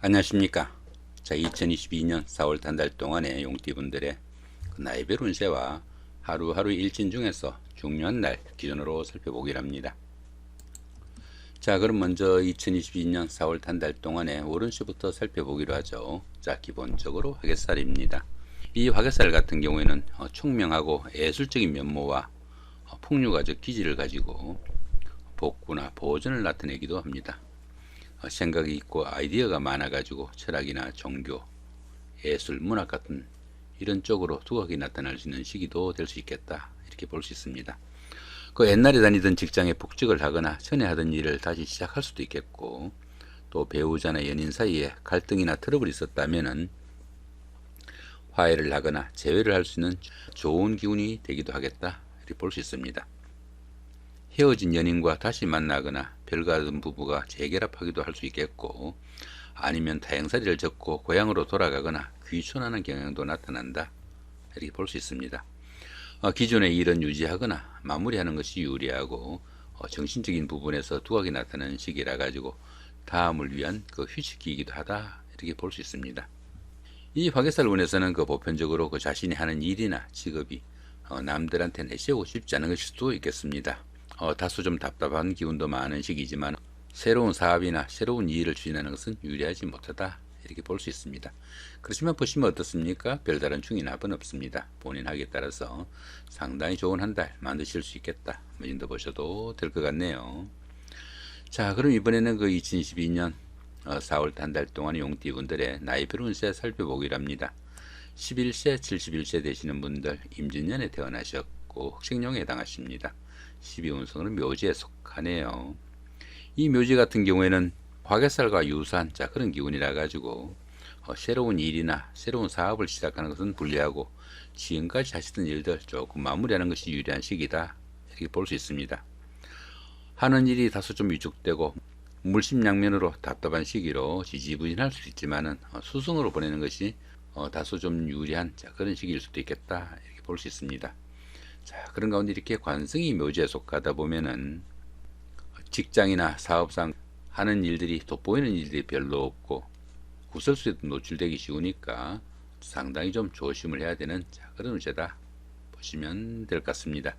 안녕하십니까. 자, 2022년 4월 한 달 동안의 용띠분들의 나이별 운세와 하루하루 일진 중에서 중요한 날 기준으로 살펴보기를 합니다. 자, 그럼 먼저 2022년 4월 한 달 동안의 월운세부터 살펴보기로 하죠. 자, 기본적으로 화개살입니다. 이 화개살 같은 경우에는 총명하고 예술적인 면모와 풍류가적 기질을 가지고 복구나 보존을 나타내기도 합니다. 생각이 있고 아이디어가 많아가지고 철학이나 종교, 예술, 문학 같은 이런 쪽으로 두각이 나타날 수 있는 시기도 될 수 있겠다, 이렇게 볼 수 있습니다. 그 옛날에 다니던 직장에 복직을 하거나 전에 하던 일을 다시 시작할 수도 있겠고, 또 배우자나 연인 사이에 갈등이나 트러블이 있었다면은 화해를 하거나 재회를 할 수 있는 좋은 기운이 되기도 하겠다, 이렇게 볼 수 있습니다. 헤어진 연인과 다시 만나거나 별가던 부부가 재결합하기도 할 수 있겠고, 아니면 다행살이를 접고 고향으로 돌아가거나 귀촌하는 경향도 나타난다, 이렇게 볼 수 있습니다. 기존의 일은 유지하거나 마무리하는 것이 유리하고, 정신적인 부분에서 두각이 나타나는 시기라 가지고 다음을 위한 그 휴식기이기도 하다, 이렇게 볼 수 있습니다. 이 화개살 운에서는 보편적으로 자신이 하는 일이나 직업이 남들한테 내세우고 싶지 않은 것일 수도 있겠습니다. 다소 좀 답답한 기운도 많은 시기지만 새로운 사업이나 새로운 일을 추진하는 것은 유리하지 못하다, 이렇게 볼 수 있습니다. 그렇지만 보시면 어떻습니까? 별다른 충이나은 없습니다. 본인 하기에 따라서 상당히 좋은 한 달 만드실 수 있겠다, 이 정도 보셔도 될 것 같네요. 자, 그럼 이번에는 2022년 4월 한 달 동안의 용띠분들의 나이별 운세 살펴보기로 합니다. 11세, 71세 되시는 분들 임진년에 태어나셨고 흑생룡에 해당하십니다. 12운성은 묘지에 속하네요. 이 묘지 같은 경우에는 화개살과 유사한 그런 기운이라 가지고 새로운 일이나 새로운 사업을 시작하는 것은 불리하고, 지금까지 하시던 일들 조금 마무리하는 것이 유리한 시기다, 이렇게 볼 수 있습니다. 하는 일이 다소 좀 위축되고 물심양면으로 답답한 시기로 지지부진할 수 있지만은 수승으로 보내는 것이 다소 좀 유리한 그런 시기일 수도 있겠다, 이렇게 볼 수 있습니다. 자, 그런 가운데 이렇게 관성이 묘지에 속하다 보면은 직장이나 사업상 하는 일들이 돋보이는 일들이 별로 없고 구설수에도 노출되기 쉬우니까 상당히 좀 조심을 해야 되는 그런 운세다 보시면 될 것 같습니다.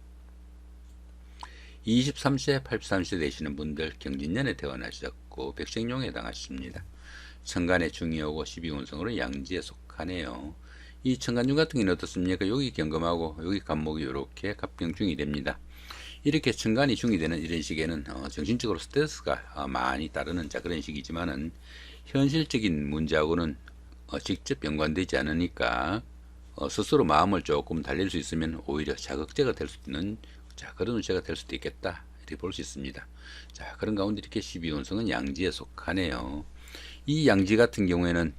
23세, 83세 되시는 분들 경진년에 태어나셨고 백생룡에 해당하십니다. 천간의 중이 오고 12운성으로 양지에 속하네요. 이 천간중 같은 경우는 어떻습니까? 여기 경금하고 여기 간목이 이렇게 갑경중이 됩니다. 이렇게 천간이 중이 되는 이런 시기에는 정신적으로 스트레스가 많이 따르는 그런 시기지만은 현실적인 문제하고는 직접 연관되지 않으니까 스스로 마음을 조금 달랠 수 있으면 오히려 자극제가 될 수 있는 그런 운세가 될 수도 있겠다, 이렇게 볼 수 있습니다. 자, 그런 가운데 이렇게 12운성은 양지에 속하네요. 이 양지 같은 경우에는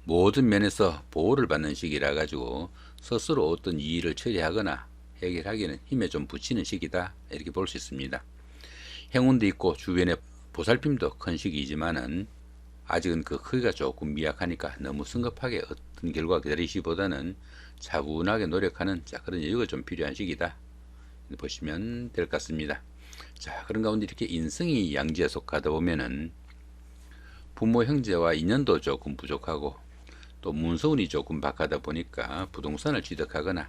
모든 면에서 보호를 받는 시기라 가지고 스스로 어떤 일을 처리하거나 해결하기에는 힘에 좀 붙이는 시기다, 이렇게 볼 수 있습니다. 행운도 있고 주변에 보살핌도 큰 시기이지만은 아직은 그 크기가 조금 미약하니까 너무 성급하게 어떤 결과 기다리시기보다는 차분하게 노력하는 그런 여유가 좀 필요한 시기다, 보시면 될 것 같습니다. 자, 그런 가운데 이렇게 인성이 양지에 속하다 보면은 부모 형제와 인연도 조금 부족하고, 또 문서운이 조금 박하다 보니까 부동산을 취득하거나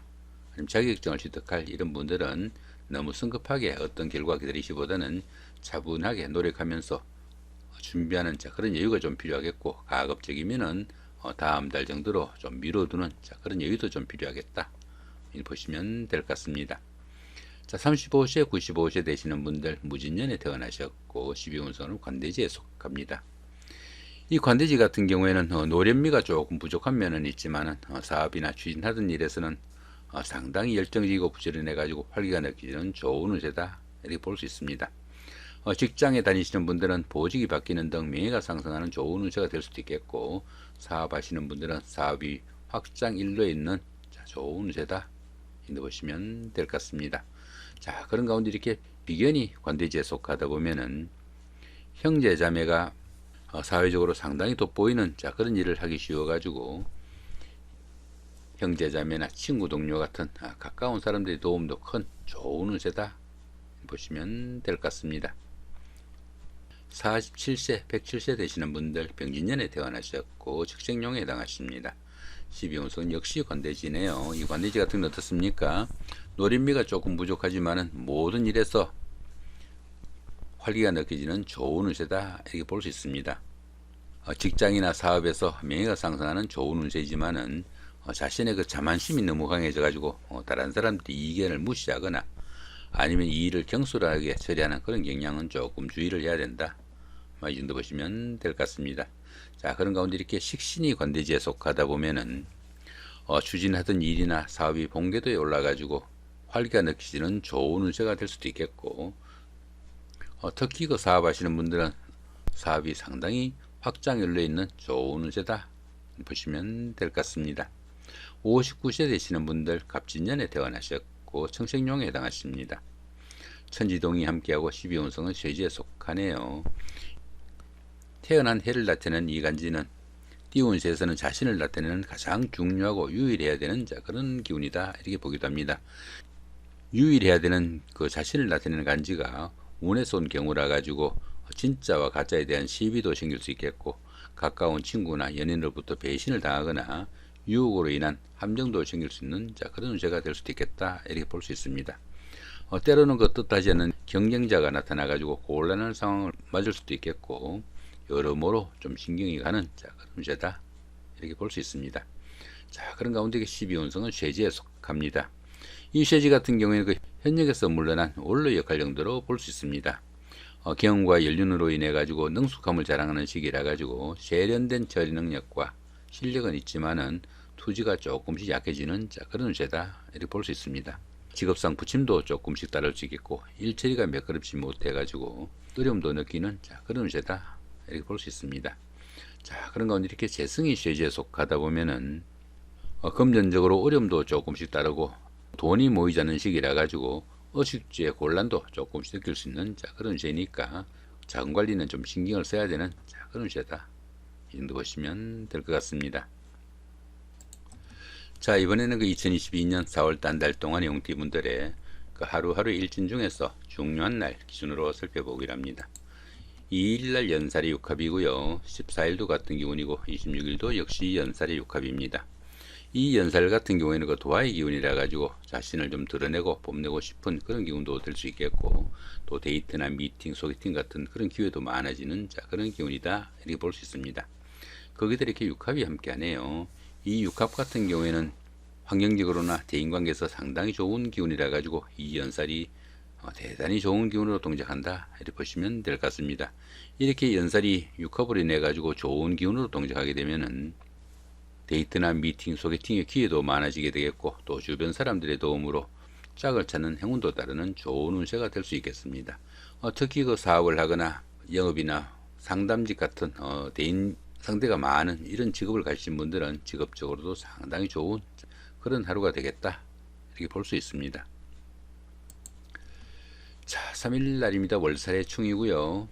아니면 자격증을 취득할 이런 분들은 너무 성급하게 어떤 결과 기다리시보다는 차분하게 노력하면서 준비하는 그런 여유가 좀 필요하겠고, 가급적이면은 다음 달 정도로 좀 미뤄두는 그런 여유도 좀 필요하겠다, 보시면 될 것 같습니다. 자, 35세, 95세 되시는 분들 무진년에 태어나셨고 12운성은 관대지에 속합니다. 이 관대지 같은 경우에는 노련미가 조금 부족한 면은 있지만 사업이나 추진하던 일에서는 상당히 열정적이고 부지런해 가지고 활기가 느껴지는 좋은 운세다, 이렇게 볼 수 있습니다. 직장에 다니시는 분들은 보직이 바뀌는 등 명예가 상승하는 좋은 운세가 될 수도 있겠고, 사업하시는 분들은 사업이 확장 일로에 있는 좋은 운세다, 이렇게 보시면 될 것 같습니다. 자, 그런 가운데 이렇게 비견이 관대지에 속하다 보면은 형제 자매가 사회적으로 상당히 돋보이는 그런 일을 하기 쉬워가지고 형제 자매나 친구 동료 같은 가까운 사람들의 도움도 큰 좋은 운세다, 보시면 될 것 같습니다. 47세, 107세 되시는 분들 병진년에 태어나셨고 측정용에 해당하십니다. 12운석은 역시 관대지네요. 이 관대지 같은 건 어떻습니까? 노린미가 조금 부족하지만은 모든 일에서 활기가 느껴지는 좋은 운세다 이렇게 볼 수 있습니다. 직장이나 사업에서 명예가 상승하는 좋은 운세이지만은 자신의 그 자만심이 너무 강해져 가지고 다른 사람들이 이견을 무시하거나 아니면 이 일을 경솔하게 처리하는 그런 경향은 조금 주의를 해야 된다. 이 정도 보시면 될 것 같습니다. 자, 그런 가운데 이렇게 식신이 관대지에 속하다 보면은 추진하던 일이나 사업이 본궤도에 올라가지고 활기가 느껴지는 좋은 운세가 될 수도 있겠고, 특히 그 사업하시는 분들은 사업이 상당히 확장 열려 있는 좋은 운세다 보시면 될 것 같습니다. 59세 되시는 분들 갑진년에 태어나셨고 청생용에 해당하십니다. 천지동이 함께하고 12운성은 쇠지에 속하네요. 태어난 해를 나타내는 이 간지는 띠운세에서는 자신을 나타내는 가장 중요하고 유일해야 되는 그런 기운이다 이렇게 보기도 합니다. 유일해야 되는 그 자신을 나타내는 간지가 운에서 온 경우라 가지고 진짜와 가짜에 대한 시비도 생길 수 있겠고, 가까운 친구나 연인으로부터 배신을 당하거나 유혹으로 인한 함정도 생길 수 있는 그런 운세가 될 수도 있겠다 이렇게 볼 수 있습니다. 때로는 그 뜻하지 않는 경쟁자가 나타나 가지고 곤란한 상황을 맞을 수도 있겠고, 여러모로 좀 신경이 가는 그런 운세다 이렇게 볼 수 있습니다. 자, 그런 가운데 12운성은 쇠지에 속합니다. 이 쇠지 같은 경우에는 그 현역에서 물러난 원로 역할 정도로 볼 수 있습니다. 경험과 연륜으로 인해 가지고 능숙함을 자랑하는 시기라 가지고 세련된 처리 능력과 실력은 있지만은 투지가 조금씩 약해지는 그런 운세다 이렇게 볼 수 있습니다. 직업상 부침도 조금씩 따를 수 있겠고, 일처리가 매끄럽지 못해 가지고 어려움도 느끼는 그런 운세다 이렇게 볼 수 있습니다. 자, 그런 가운데 이렇게 재성이 쇠지에 속하다 보면은 금전적으로 어려움도 조금씩 따르고 돈이 모이지 않는 시기라 가지고 의식주의 곤란도 조금씩 느낄 수 있는 그런 운세니까 자금 관리는 좀 신경을 써야 되는 그런 운세다 이 정도 보시면 될 것 같습니다. 자, 이번에는 그 2022년 4월 한 달 동안의 용띠분들의 그 하루하루 일진 중에서 중요한 날 기준으로 살펴보기로 합니다. 2일날 연살이 육합이고요. 14일도 같은 기운이고 26일도 역시 연살이 육합입니다. 이 연살 같은 경우에는 그 도화의 기운이라 가지고 자신을 좀 드러내고 뽐내고 싶은 그런 기운도 될 수 있겠고, 또 데이트나 미팅, 소개팅 같은 그런 기회도 많아지는 그런 기운이다 이렇게 볼 수 있습니다. 거기다 이렇게 육합이 함께하네요. 이 육합 같은 경우에는 환경적으로나 대인관계에서 상당히 좋은 기운이라 가지고 이 연살이 대단히 좋은 기운으로 동작한다 이렇게 보시면 될 것 같습니다. 이렇게 연살이 육합으로 인해 가지고 좋은 기운으로 동작하게 되면은 데이트나 미팅, 소개팅의 기회도 많아지게 되겠고, 또 주변 사람들의 도움으로 짝을 찾는 행운도 따르는 좋은 운세가 될 수 있겠습니다. 특히 그 사업을 하거나 영업이나 상담직 같은 대인 상대가 많은 이런 직업을 가지신 분들은 직업적으로도 상당히 좋은 그런 하루가 되겠다 이렇게 볼 수 있습니다. 자, 3일 날입니다. 월살의 충이고요.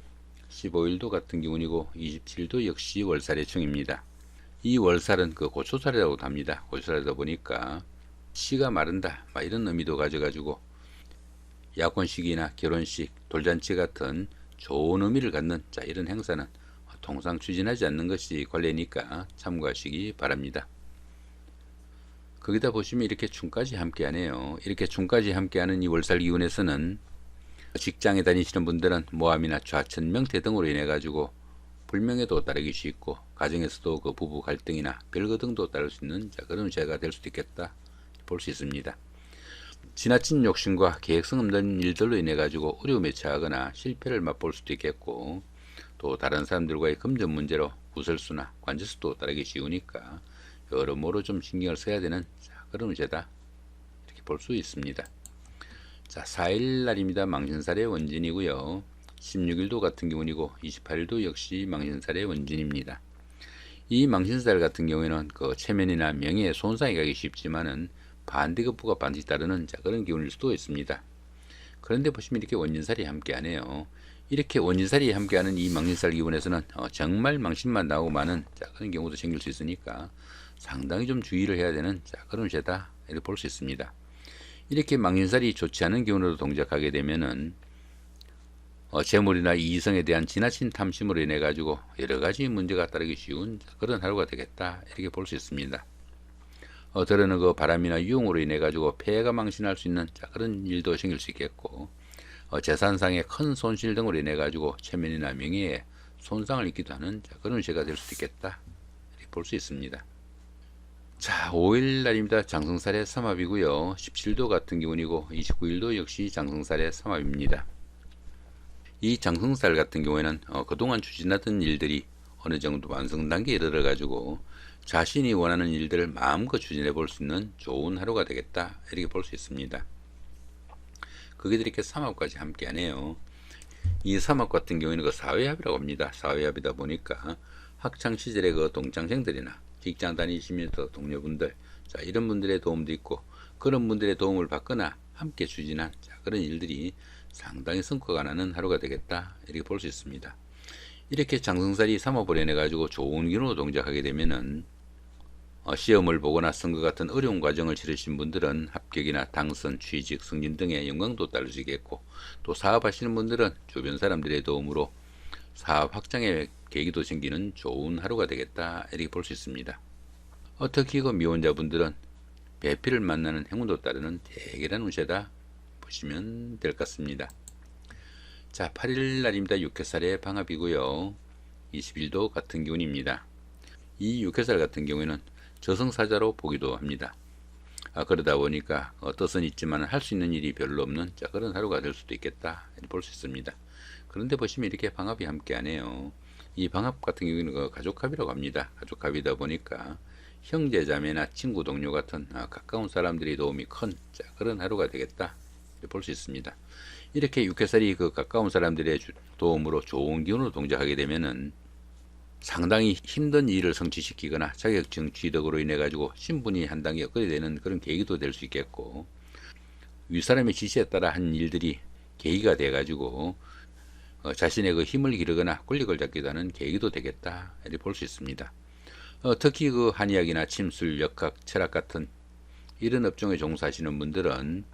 15일도 같은 기운이고 27일도 역시 월살의 충입니다. 이 월살은 그 고초살이라고도 합니다. 고초살이다 보니까 씨가 마른다 이런 의미도 가져가지고 약혼식이나 결혼식, 돌잔치 같은 좋은 의미를 갖는 이런 행사는 통상 추진하지 않는 것이 관례니까 참고하시기 바랍니다. 거기다 보시면 이렇게 충까지 함께하네요. 이렇게 충까지 함께하는 이 월살 기운에서는 직장에 다니시는 분들은 모함이나 좌천, 명태 등으로 인해 가지고 불명예도 따르기 쉽고, 가정에서도 그 부부 갈등이나 별거 등도 따를 수 있는 그런 운세가 될 수도 있겠다 볼 수 있습니다. 지나친 욕심과 계획성 없는 일들로 인해 가지고 어려움에 처하거나 실패를 맛볼 수도 있겠고, 또 다른 사람들과의 금전 문제로 구설수나 관제수도 따르기 쉬우니까 여러모로 좀 신경을 써야 되는 그런 운세다 이렇게 볼 수 있습니다. 자, 4일 날입니다. 망신살의 원진이고요. 16일도 같은 기운이고 28일도 역시 망신살의 원진입니다. 이 망신살 같은 경우에는 그 체면이나 명예에 손상이 가기 쉽지만은 반대급부가 반드시 따르는 그런 기운일 수도 있습니다. 그런데 보시면 이렇게 원진살이 함께하네요. 이렇게 원진살이 함께하는 이 망신살 기운에서는 정말 망신만 나오고 마는 그런 경우도 생길 수 있으니까 상당히 좀 주의를 해야 되는 그런 운세다 이렇게 볼 수 있습니다. 이렇게 망신살이 좋지 않은 기운으로 동작하게 되면은 재물이나 이성에 대한 지나친 탐심으로 인해 가지고 여러 가지 문제가 따르기 쉬운 그런 하루가 되겠다, 이렇게 볼 수 있습니다. 들어는 그 바람이나 유흥으로 인해 가지고 폐해가 망신할 수 있는 그런 일도 생길 수 있겠고, 재산상의 큰 손실 등으로 인해 가지고 체면이나 명예에 손상을 입기도 하는 그런 운세가 될 수도 있겠다, 이렇게 볼 수 있습니다. 자, 5일 날입니다. 장성살의 삼합이고요. 17도 같은 기운이고 29일도 역시 장성살의 삼합입니다. 이 장성살 같은 경우에는 그동안 추진하던 일들이 어느 정도 완성 단계에 이르러 가지고 자신이 원하는 일들을 마음껏 추진해 볼 수 있는 좋은 하루가 되겠다, 이렇게 볼 수 있습니다. 그게 이렇게 삼합까지 함께 하네요. 이 삼합 같은 경우에는 그 사회합이라고 합니다. 사회합이다 보니까 학창 시절의 그 동창생들이나 직장 다니시면서 동료분들, 이런 분들의 도움도 있고, 그런 분들의 도움을 받거나 함께 추진한 그런 일들이 상당히 성과가 나는 하루가 되겠다, 이렇게 볼 수 있습니다. 이렇게 장성살이 삼합을 인해 가지고 좋은 기운으로 동작하게 되면은 시험을 보거나 선거 같은 어려운 과정을 치르신 분들은 합격이나 당선, 취직, 승진 등의 영광도 따르시겠고, 또 사업하시는 분들은 주변 사람들의 도움으로 사업 확장의 계기도 생기는 좋은 하루가 되겠다, 이렇게 볼 수 있습니다. 특히 그 미혼자분들은 배필을 만나는 행운도 따르는 대결한 운세다 보시면 될 것 같습니다. 자, 8일 날입니다. 육해살의 방합이고요. 21도 같은 기운입니다. 이 육해살 같은 경우에는 저승사자로 보기도 합니다. 그러다 보니까 뜻은 있지만 할 수 있는 일이 별로 없는 그런 하루가 될 수도 있겠다, 이렇게 볼 수 있습니다. 그런데 보시면 이렇게 방합이 함께 하네요. 이 방합 같은 경우는 그 가족합이라고 합니다. 가족합이다 보니까 형제 자매나 친구 동료 같은 가까운 사람들의 도움이 큰 그런 하루가 되겠다, 볼 수 있습니다. 이렇게 육해살이 그 가까운 사람들의 도움으로 좋은 기운으로 동작하게 되면은 상당히 힘든 일을 성취시키거나 자격증 취득으로 인해 가지고 신분이 한 단계 업그레이드 되는 그런 계기도 될 수 있겠고, 윗사람의 지시에 따라 한 일들이 계기가 돼 가지고 자신의 그 힘을 기르거나 권력을 잡기도 하는 계기도 되겠다, 이렇게 볼 수 있습니다. 특히 그 한의학이나 침술, 역학, 철학 같은 이런 업종에 종사하시는 분들은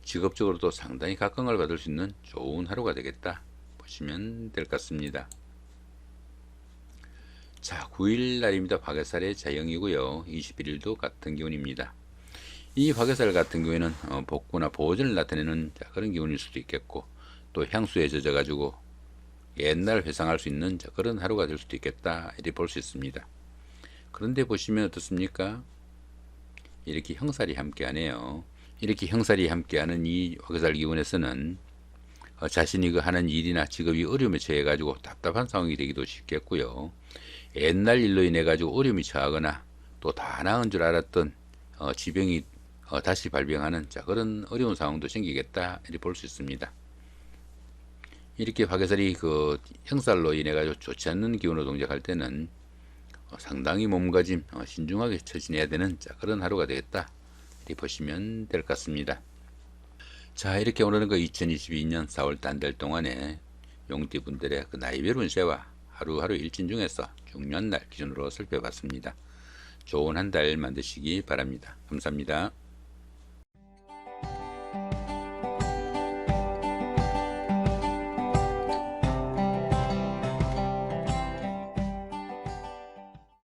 직업적으로도 상당히 각광을 받을 수 있는 좋은 하루가 되겠다 보시면 될 것 같습니다. 자, 9일 날입니다. 화개살의 자영이고요. 21일도 같은 기운입니다. 이 화개살 같은 경우에는 복구나 보존을 나타내는 그런 기운일 수도 있겠고, 또 향수에 젖어 가지고 옛날 회상할 수 있는 그런 하루가 될 수도 있겠다, 이렇게 볼 수 있습니다. 그런데 보시면 어떻습니까? 이렇게 형살이 함께 하네요. 이렇게 형살이 함께 하는 이 화개살 기운에서는 자신이 그 하는 일이나 직업이 어려움에 처해 가지고 답답한 상황이 되기도 쉽겠고요. 옛날 일로 인해 가지고 어려움이 처하거나 또 다 나은 줄 알았던 지병이 다시 발병하는 그런 어려운 상황도 생기겠다, 이렇게 볼 수 있습니다. 이렇게 화개살이 그 형살로 인해 가지고 좋지 않는 기운으로 동작할 때는 상당히 몸가짐 신중하게 처신해야 되는 그런 하루가 되겠다, 이렇게 보시면 될 것 같습니다. 자, 이렇게 오늘은 그 2022년 4월 한 달 동안에 용띠분들의 그 나이별 운세와 하루하루 일진 중에서 중요한 날 기준으로 살펴봤습니다. 좋은 한 달 만드시기 바랍니다. 감사합니다.